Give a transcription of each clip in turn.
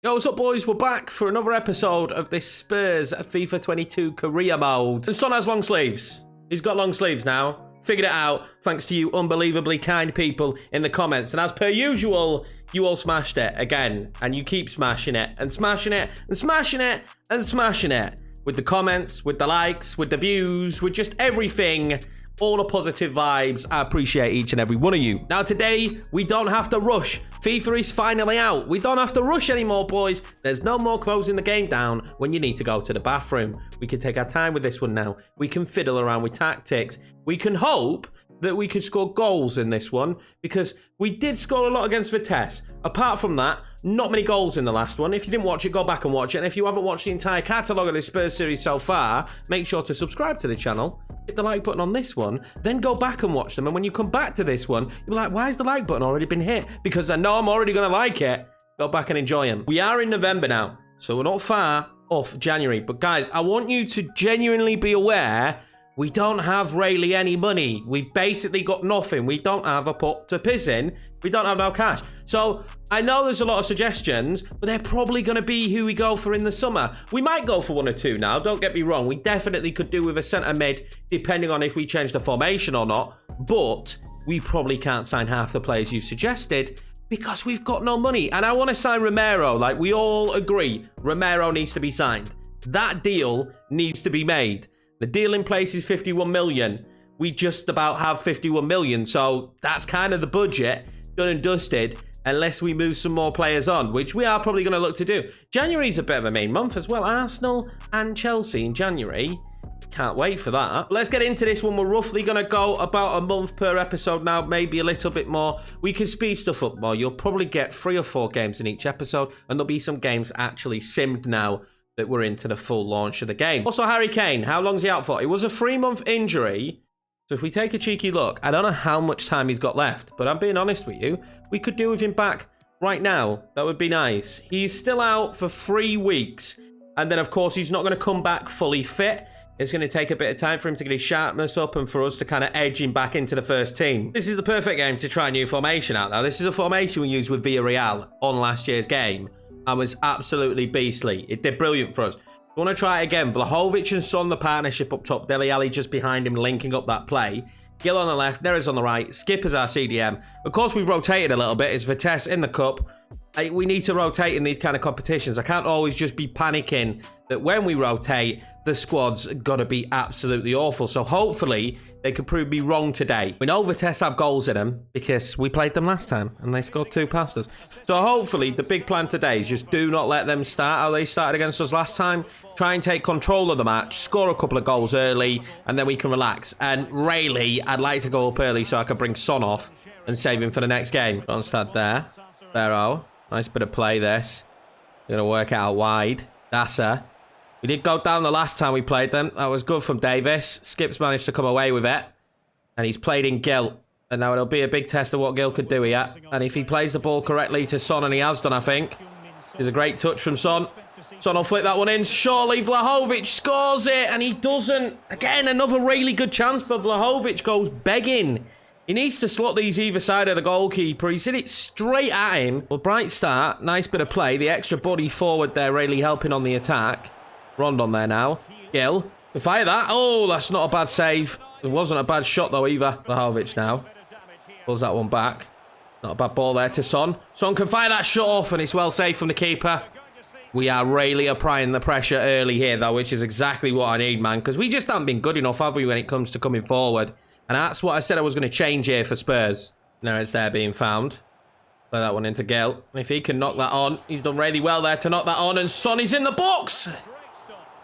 Yo, what's up, boys? We're back for another episode of this Spurs FIFA 22 career mode. And Son has long sleeves. He's got long sleeves now. Figured it out thanks to you unbelievably kind people in the comments. And as per usual, you all smashed it again. And you keep smashing it and smashing it and smashing it and smashing it. With the comments, with the likes, with the views, with just everything. All the positive vibes. I appreciate each and every one of you. Now today, we don't have to rush. FIFA is finally out. We don't have to rush anymore, boys. There's no more closing the game down when you need to go to the bathroom. We can take our time with this one now. We can fiddle around with tactics. We can hope that we could score goals in this one because we did score a lot against Vitesse. Apart from that, not many goals in the last one. If you didn't watch it, go back and watch it. And if you haven't watched the entire catalogue of the Spurs series so far, make sure to subscribe to the channel. Hit the like button on this one, then go back and watch them. And when you come back to this one, you'll be like, why has the like button already been hit? Because I know I'm already going to like it. Go back and enjoy them. We are in November now, so we're not far off January. But guys, I want you to genuinely be aware we don't have really any money. We've basically got nothing. We don't have a pot to piss in. We don't have no cash. So I know there's a lot of suggestions, but they're probably going to be who we go for in the summer. We might go for one or two now. Don't get me wrong. We definitely could do with a centre mid, depending on if we change the formation or not. But we probably can't sign half the players you suggested because we've got no money. And I want to sign Romero. Like, we all agree, Romero needs to be signed. That deal needs to be made. The deal in place is 51 million. We just about have 51 million. So that's kind of the budget done and dusted unless we move some more players on, which we are probably going to look to do. January's a bit of a main month as well. Arsenal and Chelsea in January. Can't wait for that. Let's get into this one. We're roughly going to go about a month per episode now, maybe a little bit more. We can speed stuff up more. You'll probably get 3 or 4 games in each episode, and there'll be some games actually simmed now that we're into the full launch of the game. Also, Harry Kane, how long's he out for? It was a 3-month injury. So if we take a cheeky look, I don't know how much time he's got left, but I'm being honest with you. We could do with him back right now. That would be nice. He's still out for 3 weeks. And then, of course, he's not going to come back fully fit. It's going to take a bit of time for him to get his sharpness up and for us to kind of edge him back into the first team. This is the perfect game to try a new formation out now. This is a formation we used with Villarreal on last year's game. And was absolutely beastly. It did brilliant for us. I want to try it again. Vlahovic and Son, the partnership up top. Dele Alli just behind him, linking up that play. Gil on the left, Neres on the right. Skip as our CDM. Of course, we've rotated a little bit. It's Vitesse in the cup. We need to rotate in these kind of competitions. I can't always just be panicking that when we rotate, the squad's got to be absolutely awful. So hopefully, they could prove me wrong today. We know Vitesse have goals in them because we played them last time and they scored 2 past us. So hopefully, the big plan today is just do not let them start how they started against us last time. Try and take control of the match, score a couple of goals early, and then we can relax. And really, I'd like to go up early so I can bring Son off and save him for the next game. Ronstadt there. Barrow. Nice bit of play this. Going to work it out wide. Dasser. We did go down the last time we played them. That was good from Davis. Skip's managed to come away with it. And he's played in Gil. And now it'll be a big test of what Gil could do here. And if he plays the ball correctly to Son, and he has done, I think. It's a great touch from Son. Son will flick that one in. Surely Vlahovic scores it. And he doesn't. Again, another really good chance for Vlahovic. Goes begging. He needs to slot these either side of the goalkeeper. He's hit it straight at him. Well, bright start. Nice bit of play. The extra body forward there really helping on the attack. Rondon there now. Gil. Can fire that. Oh, that's not a bad save. It wasn't a bad shot, though, either. Vlahovic now. Pulls that one back. Not a bad ball there to Son. Son can fire that shot off, and it's well safe from the keeper. We are really applying the pressure early here, though, which is exactly what I need, man. Because we just haven't been good enough, have we, when it comes to coming forward. And that's what I said I was going to change here for Spurs. Now it's there being found. Play that one into Gil. If he can knock that on, he's done really well there to knock that on. And Son is in the box.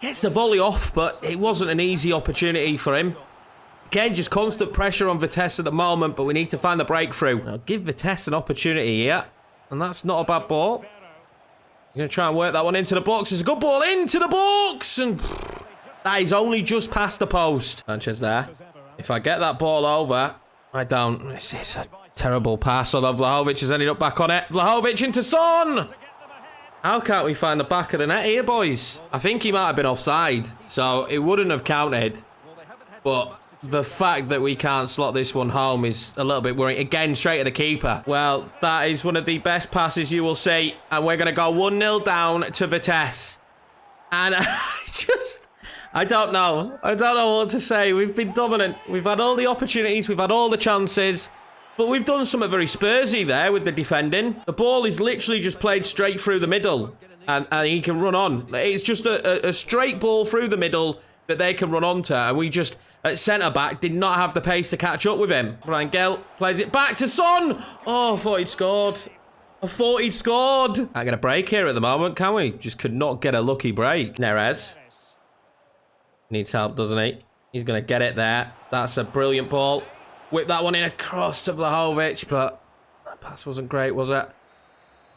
Gets the volley off, but it wasn't an easy opportunity for him. Again, just constant pressure on Vitesse at the moment, but we need to find the breakthrough. Now, give Vitesse an opportunity here. And that's not a bad ball. He's going to try and work that one into the box. It's a good ball into the box. And that is only just past the post. Sanchez there. If I get that ball over, I don't. It's a terrible pass, although Vlahovic has ended up back on it. Vlahovic into Son! How can't we find the back of the net here, boys? I think he might have been offside, so it wouldn't have counted. But the fact that we can't slot this one home is a little bit worrying. Again, straight at the keeper. Well, that is one of the best passes you will see. And we're going to go 1-0 down to Vitesse. And I don't know. I don't know what to say. We've been dominant. We've had all the opportunities. We've had all the chances. But we've done something very Spursy there with the defending. The ball is literally just played straight through the middle. And he can run on. It's just a straight ball through the middle that they can run onto. And we just, at centre-back, did not have the pace to catch up with him. Brian Gell plays it back to Son. Oh, I thought he'd scored. I thought he'd scored. Not get a break here at the moment, can we? Just could not get a lucky break. Neres. Needs help, doesn't he? He's going to get it there. That's a brilliant ball. Whip that one in across to Vlahovic, but that pass wasn't great, was it?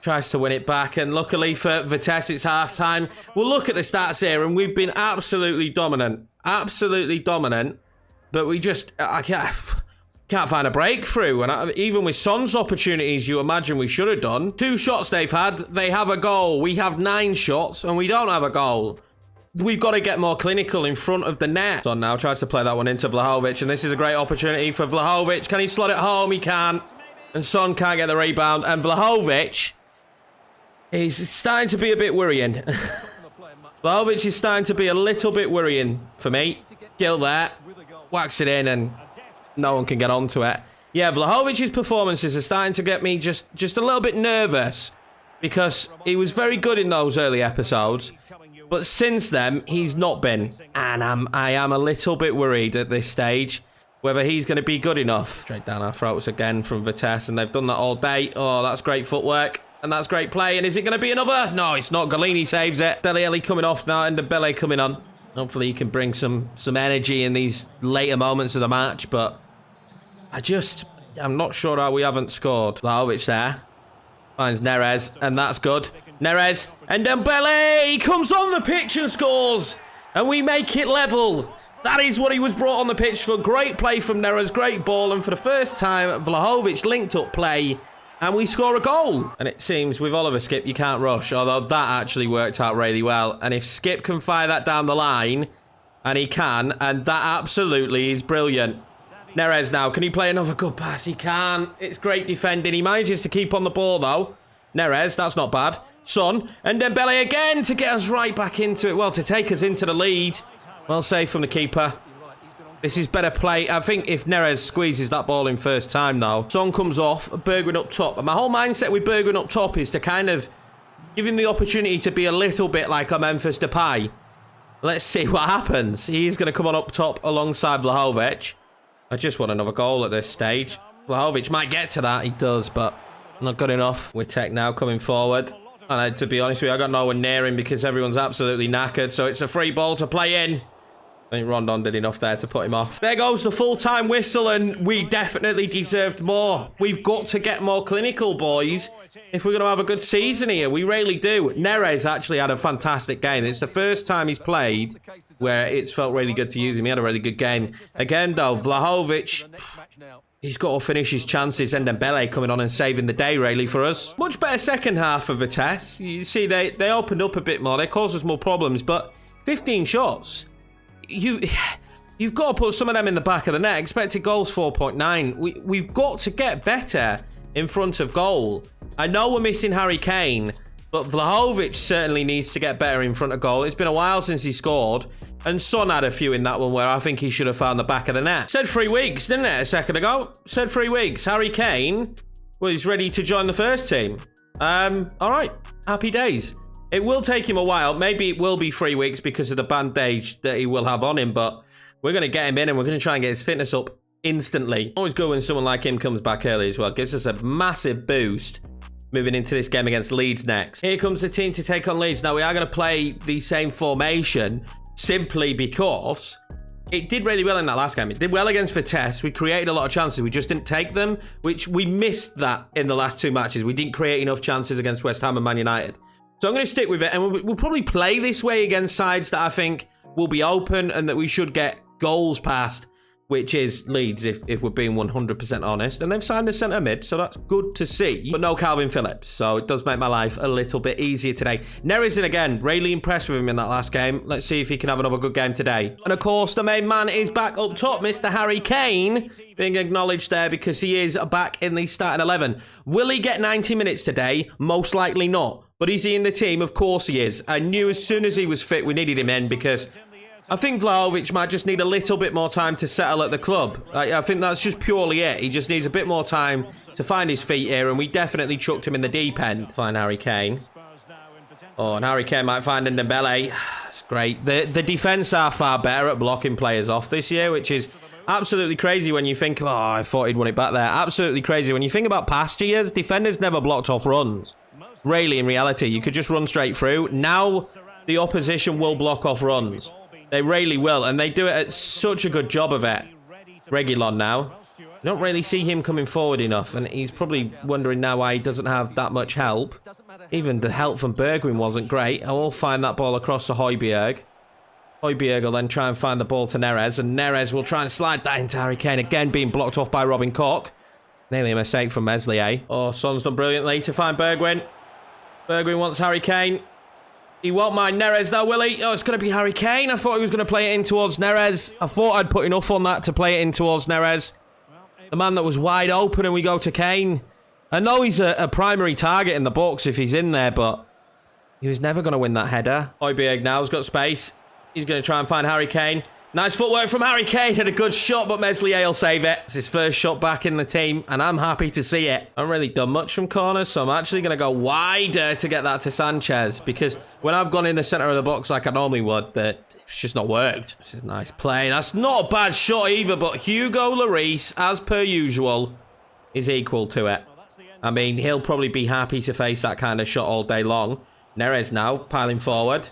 Tries to win it back, and luckily for Vitesse, it's half-time. We'll look at the stats here, and we've been absolutely dominant. Absolutely dominant. But we just... I can't find a breakthrough. And even with Son's opportunities, you imagine we should have done. 2 shots they've had. They have a goal. We have 9 shots, and we don't have a goal. We've got to get more clinical in front of the net. Son now tries to play that one into Vlahovic, and this is a great opportunity for Vlahovic. Can he slot it home? He can. And Son can't get the rebound. And Vlahovic... he's starting to be a bit worrying. Vlahovic is starting to be a little bit worrying for me. Gill there. Whacks it in and no one can get onto it. Yeah, Vlahovic's performances are starting to get me just a little bit nervous. Because he was very good in those early episodes. But since then, he's not been. And I am a little bit worried at this stage. Whether he's going to be good enough. Straight down our throats again from Vitesse. And they've done that all day. Oh, that's great footwork. And that's great play. And is it going to be another? No, it's not. Galini saves it. Dele Alli coming off now and Dembele coming on. Hopefully he can bring some energy in these later moments of the match. But I'm not sure how we haven't scored. Vlahovic there. Finds Neres. And that's good. Neres. And Dembele. He comes on the pitch and scores. And we make it level. That is what he was brought on the pitch for. Great play from Neres. Great ball. And for the first time, Vlahovic linked up play. And we score a goal. And it seems with Oliver Skip, you can't rush. Although that actually worked out really well. And if Skip can fire that down the line, and he can, and that absolutely is brilliant. Neres now, can he play another good pass? He can. It's great defending. He manages to keep on the ball, though. Neres, that's not bad. Son, and Dembele again to get us right back into it. Well, to take us into the lead. Well saved from the keeper. This is better play. I think if Neres squeezes that ball in first time, though. Son comes off, Bergwijn up top. And my whole mindset with Bergwijn up top is to kind of give him the opportunity to be a little bit like a Memphis Depay. Let's see what happens. He's going to come on up top alongside Vlahovic. I just want another goal at this stage. Vlahovic might get to that. He does, but not good enough. Wittek now coming forward. And to be honest with you, I got no one near him because everyone's absolutely knackered. So it's a free ball to play in. I think Rondon did enough there to put him off. There goes the full-time whistle, and we definitely deserved more. We've got to get more clinical, boys, if we're going to have a good season here. We really do. Neres actually had a fantastic game. It's the first time he's played where it's felt really good to use him. He had a really good game. Again, though, Vlahovic, he's got to finish his chances. And Dembele coming on and saving the day, really, for us. Much better second half of Vitesse. You see, they opened up a bit more. They caused us more problems, but 15 shots. You've got to put some of them in the back of the net. Expected goals 4.9. We've got to get better in front of goal. I know we're missing Harry Kane, but Vlahovic certainly needs to get better in front of goal. It's been a while since he scored, and Son had a few in that one where I think he should have found the back of the net. Said 3 weeks, didn't it, a second ago? Said 3 weeks. Harry Kane was ready to join the first team. All right, happy days. It will take him a while. Maybe it will be 3 weeks because of the bandage that he will have on him, but we're going to get him in and we're going to try and get his fitness up instantly. Always good when someone like him comes back early as well. Gives us a massive boost moving into this game against Leeds next. Here comes the team to take on Leeds. Now, we are going to play the same formation simply because it did really well in that last game. It did well against Vitesse. We created a lot of chances. We just didn't take them, which we missed that in the last 2 matches. We didn't create enough chances against West Ham and Man United. So I'm going to stick with it, and we'll probably play this way against sides that I think will be open and that we should get goals past. which is Leeds, if we're being 100% honest. And they've signed a centre mid, so that's good to see. But no Calvin Phillips, so it does make my life a little bit easier today. Neres in again, really impressed with him in that last game. Let's see if he can have another good game today. And of course, the main man is back up top, Mr. Harry Kane, being acknowledged there because he is back in the starting 11. Will he get 90 minutes today? Most likely not. But is he in the team? Of course he is. I knew as soon as he was fit, we needed him in because I think Vlahovic might just need a little bit more time to settle at the club. I think that's just purely it. He just needs a bit more time to find his feet here, and we definitely chucked him in the deep end. Find Harry Kane. Oh, and Harry Kane might find Dembele. It's great. The defence are far better at blocking players off this year, which is absolutely crazy when you think, oh, I thought he'd won it back there. Absolutely crazy. When you think about past years, defenders never blocked off runs. Really, in reality, you could just run straight through. Now, the opposition will block off runs. They really will, and they do it at such a good job of it. Reguilon now. You don't really see him coming forward enough, and he's probably wondering now why he doesn't have that much help. Even the help from Bergwijn wasn't great. I will find that ball across to Højbjerg. Højbjerg will then try and find the ball to Neres, and Neres will try and slide that into Harry Kane, again being blocked off by Robin Koch. Nearly a mistake from Meslier. Oh, Son's done brilliantly to find Bergwijn. Bergwijn wants Harry Kane. He won't mind Neres now, will he? Oh, it's going to be Harry Kane. I thought he was going to play it in towards Neres. I thought I'd put enough on that to play it in towards Neres. The man that was wide open, and we go to Kane. I know he's a primary target in the box if he's in there, but he was never going to win that header. Højbjerg now has got space. He's going to try and find Harry Kane. Nice footwork from Harry Kane. Had a good shot, but Meslier will save it. It's his first shot back in the team, and I'm happy to see it. I haven't really done much from corners, so I'm actually going to go wider to get that to Sanchez, because when I've gone in the centre of the box like I normally would, it's just not worked. This is nice play. That's not a bad shot either, but Hugo Lloris, as per usual, is equal to it. I mean, he'll probably be happy to face that kind of shot all day long. Neres now, piling forward.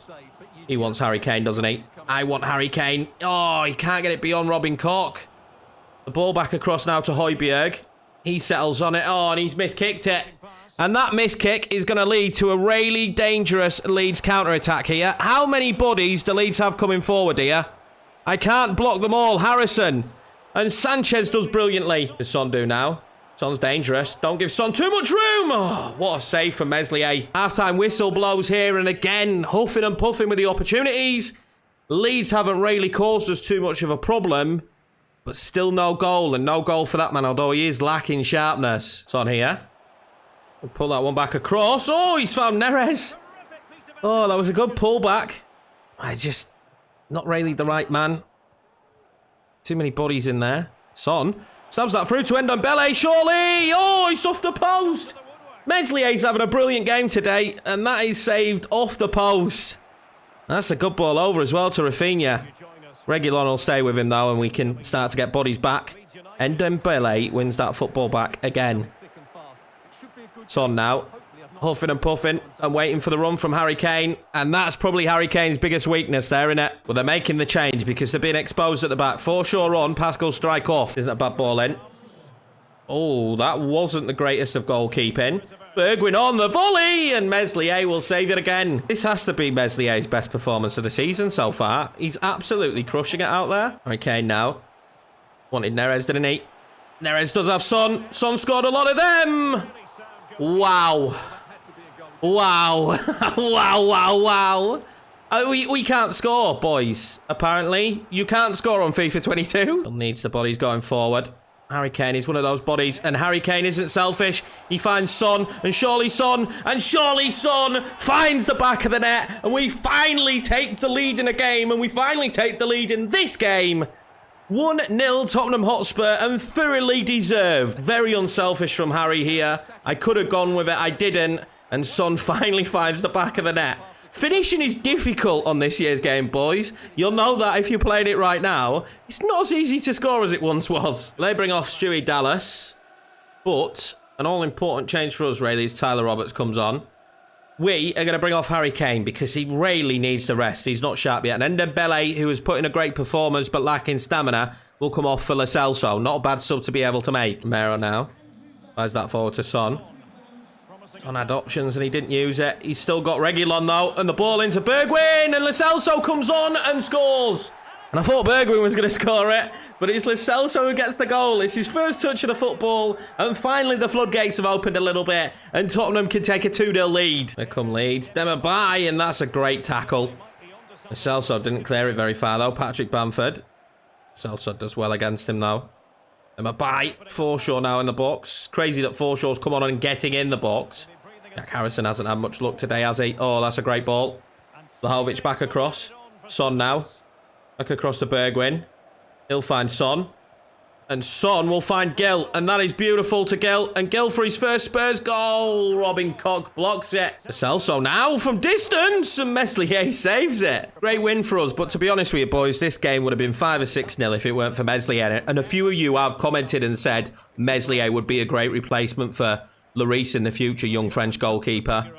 He wants Harry Kane, doesn't he? I want Harry Kane. Oh, he can't get it beyond Robin Koch. The ball back across now to Højbjerg. He settles on it. Oh, and he's miskicked it. And that miskick is going to lead to a really dangerous Leeds counter-attack here. How many bodies do Leeds have coming forward here? I can't block them all. Harrison. And Sanchez does brilliantly. What does Son do now? Son's dangerous. Don't give Son too much room. Oh, what a save from Meslier. Half-time whistle blows here. And again, huffing and puffing with the opportunities. Leeds haven't really caused us too much of a problem. But still no goal. And no goal for that man, although he is lacking sharpness. Son here. We'll pull that one back across. Oh, he's found Neres. Oh, that was a good pullback. Not really the right man. Too many bodies in there. Son stabs that through to Ndombele, surely. Oh, he's off the post. Meslier's having a brilliant game today, and that is saved off the post. That's a good ball over as well to Rafinha. Reguilon will stay with him, though, and we can start to get bodies back. Ndombele wins that football back again. Son now, huffing and puffing and waiting for the run from Harry Kane. And that's probably Harry Kane's biggest weakness there, isn't it? Well, they're making the change because they're being exposed at the back. Forshaw on, Pascal strike off. Isn't a bad ball in. Oh, that wasn't the greatest of goalkeeping. Bergwijn on the volley, and Meslier will save it again. This has to be Meslier's best performance of the season so far. He's absolutely crushing it out there. Harry Kane now. Wanted Neres, didn't he? Neres does have Son. Son scored a lot of them. Wow. Wow. Wow. We can't score, boys. Apparently. You can't score on FIFA 22. Still needs the bodies going forward. Harry Kane is one of those bodies, and Harry Kane isn't selfish. He finds Son, and surely Son finds the back of the net, and we finally take the lead in a game, and we finally take the lead in this game. 1-0 Tottenham Hotspur, and thoroughly deserved. Very unselfish from Harry here. I could have gone with it, I didn't. And Son finally finds the back of the net. Finishing is difficult on this year's game, boys. You'll know that if you're playing it right now. It's not as easy to score as it once was. They bring off Stewie Dallas. But an all-important change for us, really, is Tyler Roberts comes on. We are going to bring off Harry Kane because he really needs the rest. He's not sharp yet. And Ndombele, who has put in a great performance but lacking stamina, will come off for Lo Celso. Not a bad sub to be able to make. Mero now. Fires that forward to Son. Son had options and he didn't use it. He's still got Reguilon though. And the ball into Bergwijn. And Lo Celso comes on and scores. And I thought Bergwijn was going to score it, but it's Lo Celso who gets the goal. It's his first touch of the football, and finally the floodgates have opened a little bit, and Tottenham can take a 2-0 lead. Here come Leeds. Them by, and that's a great tackle. Lo Celso didn't clear it very far, though. Patrick Bamford. Celso does well against him, though. Them by. Forshaw now in the box. Crazy that Forshaw's come on and getting in the box. Jack Harrison hasn't had much luck today, has he? Oh, that's a great ball. Vlahovic back across. Son now. Back across to Bergwijn. He'll find Son. And Son will find Gil. And that is beautiful to Gil. And Gil for his first Spurs goal. Robin Koch blocks it. Celso now from distance. And Meslier saves it. Great win for us. But to be honest with you, boys, this game would have been 5 or 6-0 if it weren't for Meslier. And a few of you have commented and said Meslier would be a great replacement for Lloris in the future, young French goalkeeper.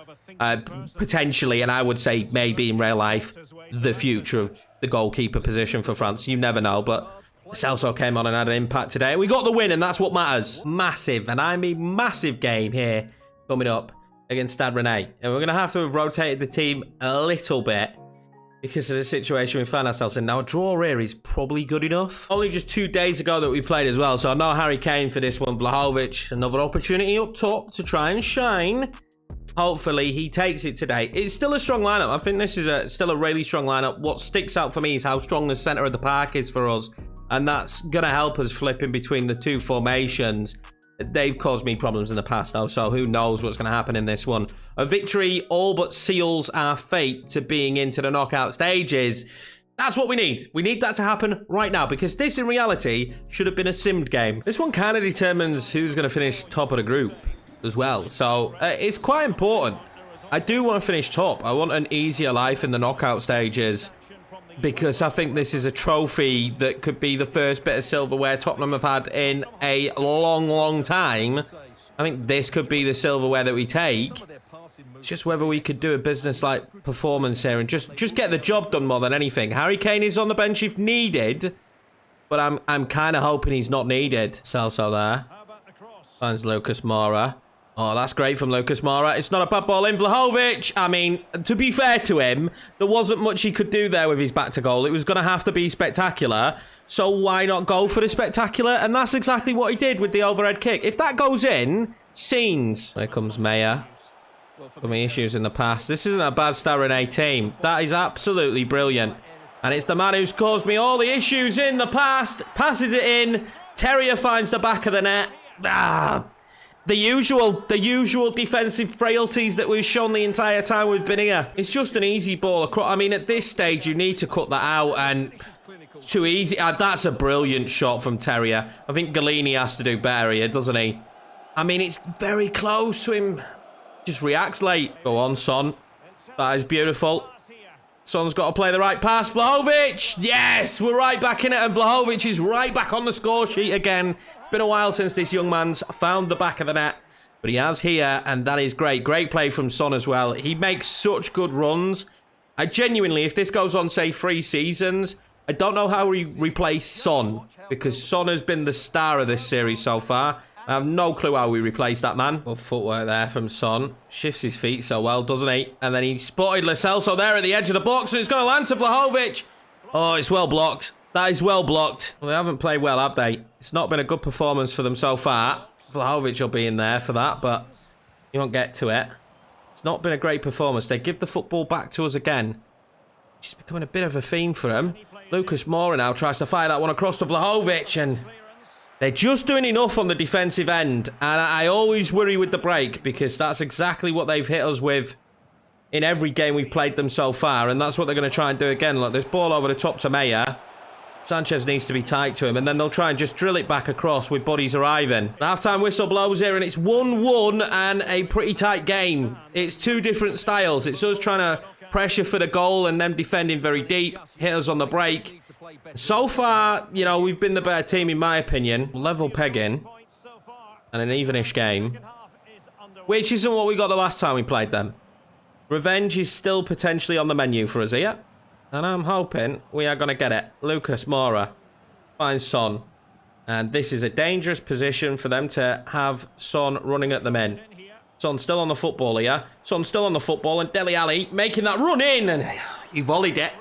Potentially, and I would say maybe in real life, the future of the goalkeeper position for France. You never know, but Celso came on and had an impact today. We got the win, and that's what matters. Massive, and I mean massive game here coming up against Stade Rennes. And we're going to have to have rotated the team a little bit because of the situation we find ourselves in. Now, a draw here is probably good enough. Only just 2 days ago that we played as well, so I know Harry Kane for this one. Vlahovic, another opportunity up top to try and shine. Hopefully, he takes it today. It's still a strong lineup. I think this is still a really strong lineup. What sticks out for me is how strong the centre of the park is for us. And that's going to help us flipping between the two formations. They've caused me problems in the past, though, so who knows what's going to happen in this one. A victory all but seals our fate to being into the knockout stages. That's what we need. We need that to happen right now, because this, in reality, should have been a simmed game. This one kind of determines who's going to finish top of the group as well. So it's quite important. I do want to finish top. I want an easier life in the knockout stages, because I think this is a trophy that could be the first bit of silverware Tottenham have had in a long, long time. I think this could be the silverware that we take. It's just whether we could do a business-like performance here and just get the job done more than anything. Harry Kane is on the bench if needed, but I'm kind of hoping he's not needed. Celso there. Finds Lucas Moura. Oh, that's great from Lucas Moura. It's not a bad ball in. Vlahovic. I mean, to be fair to him, there wasn't much he could do there with his back to goal. It was going to have to be spectacular. So why not go for the spectacular? And that's exactly what he did with the overhead kick. If that goes in, scenes. There comes Meyer. Some issues in the past. This isn't a bad Stade Rennes team. That is absolutely brilliant. And it's the man who's caused me all the issues in the past. Passes it in. Terrier finds the back of the net. The usual defensive frailties that we've shown the entire time we've been here. It's just an easy ball across. I mean, at this stage, you need to cut that out, and it's too easy. That's a brilliant shot from Terrier. I think Galini has to do better here, doesn't he? I mean, it's very close to him. Just reacts late. Go on, Son. That is beautiful. Son's got to play the right pass. Vlahovic! Yes! We're right back in it, and Vlahovic is right back on the score sheet again. It's been a while since this young man's found the back of the net, but he has here, and that is great. Great play from Son as well. He makes such good runs. I genuinely, if this goes on, say, 3 seasons, I don't know how we replace Son, because Son has been the star of this series so far. I have no clue how we replace that man. Good footwork there from Son. Shifts his feet so well, doesn't he? And then he spotted Lo Celso there at the edge of the box, and it's going to land to Vlahovic. Oh, it's well blocked. That is well blocked. Well, they haven't played well, have they? It's not been a good performance for them so far. Vlahovic will be in there for that, but you won't get to it. It's not been a great performance. They give the football back to us again. It's becoming a bit of a theme for them. Lucas Moura now tries to fire that one across to Vlahovic, and they're just doing enough on the defensive end. And I always worry with the break, because that's exactly what they've hit us with in every game we've played them so far. And that's what they're going to try and do again. Look, this ball over the top to Meyer. Sanchez needs to be tight to him, and then they'll try and just drill it back across with bodies arriving. The half-time whistle blows here, and it's 1-1 and a pretty tight game. It's 2 different styles. It's us trying to pressure for the goal and them defending very deep, hit us on the break. So far, you know, we've been the better team in my opinion. Level pegging and an evenish game, which isn't what we got the last time we played them. Revenge is still potentially on the menu for us here. And I'm hoping we are going to get it. Lucas Moura finds Son. And this is a dangerous position for them to have Son running at them in. Son still on the football here. Son still on the football. And Dele Alli making that run in. And he volleyed it.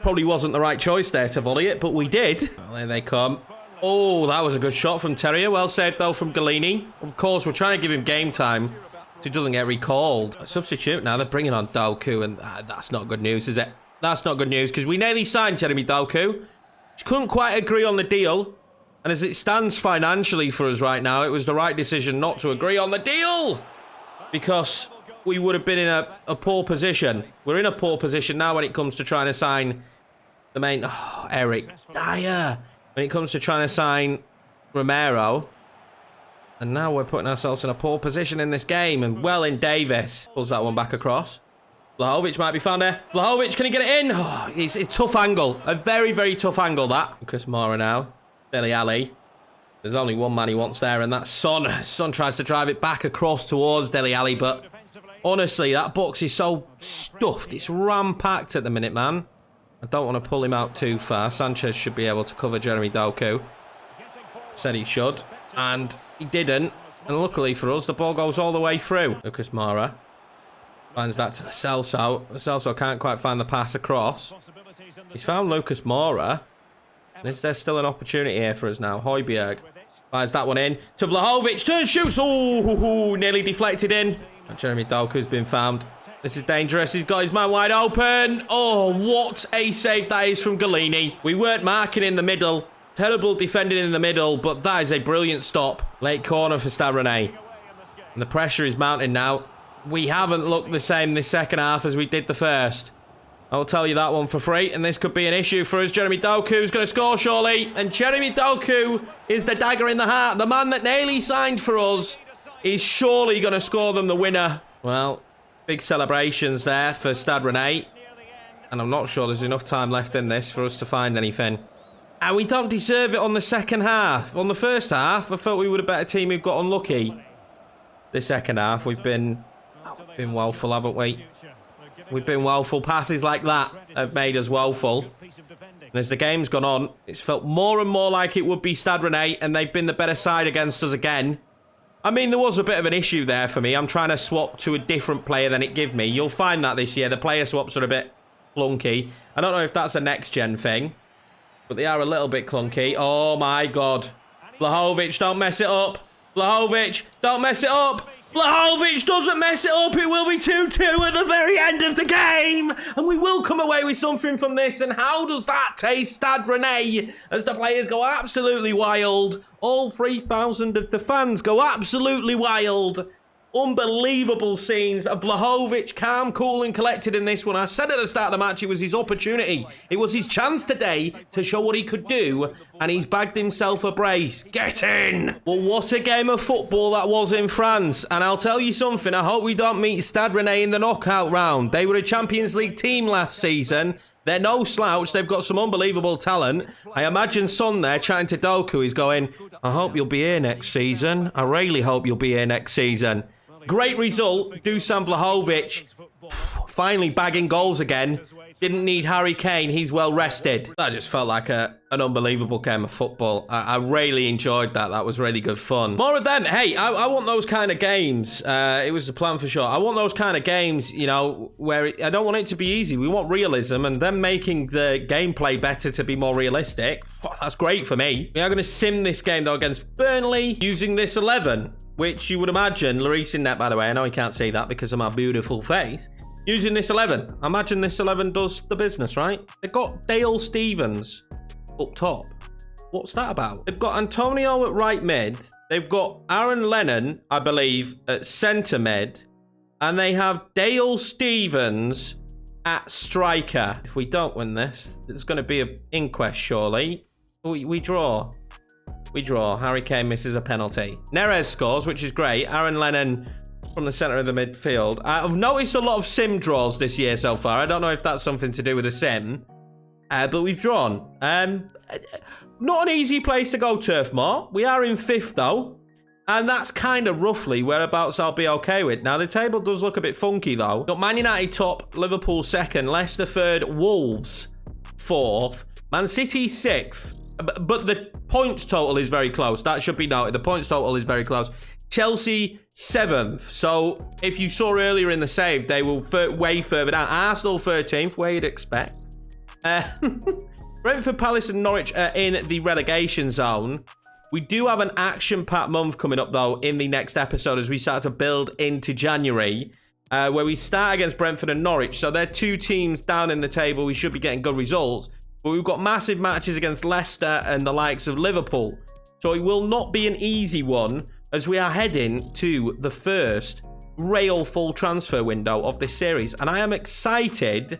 Probably wasn't the right choice there to volley it, but we did. Well, there they come. Oh, that was a good shot from Terrier. Well saved, though, from Galini. Of course, we're trying to give him game time so he doesn't get recalled. A substitute now. They're bringing on Doku, and that's not good news, is it? That's not good news, because we nearly signed Jeremy Doku. Just couldn't quite agree on the deal. And as it stands financially for us right now, it was the right decision not to agree on the deal, because we would have been in a poor position. We're in a poor position now when it comes to trying to sign the main... Oh, Eric Dyer. When it comes to trying to sign Romero. And now we're putting ourselves in a poor position in this game. And well in Davis. Pulls that one back across. Vlahovic might be found there. Vlahovic, can he get it in? Oh, it's a tough angle. A very, very tough angle, that. Lucas Moura now. Dele Alli. There's only one man he wants there, and that's Son. Son tries to drive it back across towards Dele Alli, but honestly, that box is so stuffed. It's ram-packed at the minute, man. I don't want to pull him out too far. Sanchez should be able to cover Jeremy Doku. Said he should, and he didn't. And luckily for us, the ball goes all the way through. Lucas Moura finds that to Celso. Celso can't quite find the pass across. He's found Lucas Moura. Is there still an opportunity here for us now? Højbjerg fires that one in to Vlahovic. Turns, shoots. Oh, nearly deflected in. Jeremy Doku's been found. This is dangerous. He's got his man wide open. Oh, what a save that is from Galini. We weren't marking in the middle. Terrible defending in the middle, but that is a brilliant stop. Late corner for Stade Rennais. And the pressure is mounting now. We haven't looked the same this second half as we did the first. I'll tell you that one for free, and this could be an issue for us. Jeremy Doku's going to score, surely. And Jeremy Doku is the dagger in the heart. The man that nearly signed for us is surely going to score them the winner. Well, big celebrations there for Stade Rennais. And I'm not sure there's enough time left in this for us to find anything. And we don't deserve it on the second half. On the first half, I thought we were a better team who got unlucky. The second half, we've been woeful, haven't we? We've been woeful. Passes like that have made us woeful. And as the game's gone on, it's felt more and more like it would be Stade Rennais, and they've been the better side against us again. I mean, there was a bit of an issue there for me. I'm trying to swap to a different player than it gave me. You'll find that this year. The player swaps are a bit clunky. I don't know if that's a next-gen thing, but they are a little bit clunky. Oh, my God. Vlahovic, don't mess it up. Vlahovic, don't mess it up. Vlahovic doesn't mess it up. It will be 2-2 at the very end of the game. And we will come away with something from this. And how does that taste, Stade Rennais? As the players go absolutely wild. All 3,000 of the fans go absolutely wild. Unbelievable scenes of Vlahovic, calm, cool and collected in this one. I said at the start of the match it was his opportunity. It was his chance today to show what he could do, and he's bagged himself a brace. Get in! Well, what a game of football that was in France. And I'll tell you something, I hope we don't meet Stade Rennais in the knockout round. They were a Champions League team last season. They're no slouch. They've got some unbelievable talent. I imagine Son there chatting to Doku. He's going, I hope you'll be here next season. I really hope you'll be here next season. Great result. Dusan Vlahovic finally bagging goals again. Didn't need Harry Kane. He's well rested. That just felt like an unbelievable game of football. I really enjoyed that. That was really good fun. More of them. Hey, I want those kind of games. It was the plan for sure. I want those kind of games, you know, where I don't want it to be easy. We want realism, and them making the gameplay better to be more realistic. Oh, that's great for me. We are going to sim this game, though, against Burnley using this 11, which you would imagine, Lloris in net, by the way. I know you can't see that because of my beautiful face. Using this 11. I imagine this 11 does the business, right? They've got Dale Stephens up top. What's that about? They've got Antonio at right mid. They've got Aaron Lennon, I believe, at centre mid. And they have Dale Stephens at striker. If we don't win this, there's going to be an inquest, surely. We draw. We draw. Harry Kane misses a penalty. Neres scores, which is great. Aaron Lennon from the centre of the midfield. I've noticed a lot of sim draws this year so far. I don't know if that's something to do with the sim. But we've drawn. Not an easy place to go, Turf Moor. We are in 5th, though. And that's kind of roughly whereabouts I'll be okay with. Now, the table does look a bit funky, though. Got Man United top, Liverpool 2nd, Leicester 3rd, Wolves 4th, Man City 6th. But the points total is very close. That should be noted. The points total is very close. Chelsea 7th. So if you saw earlier in the save, they were way further down. Arsenal 13th, where you'd expect. Brentford, Palace and Norwich are in the relegation zone. We do have an action-packed month coming up, though, in the next episode as we start to build into January, where we start against Brentford and Norwich. So they're two teams down in the table. We should be getting good results. But we've got massive matches against Leicester and the likes of Liverpool. So it will not be an easy one as we are heading to the first real full transfer window of this series. And I am excited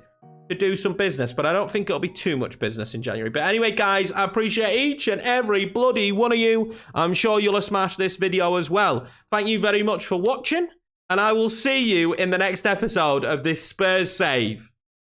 to do some business, but I don't think it'll be too much business in January. But anyway, guys, I appreciate each and every bloody one of you. I'm sure you'll have smashed this video as well. Thank you very much for watching, and I will see you in the next episode of this Spurs save.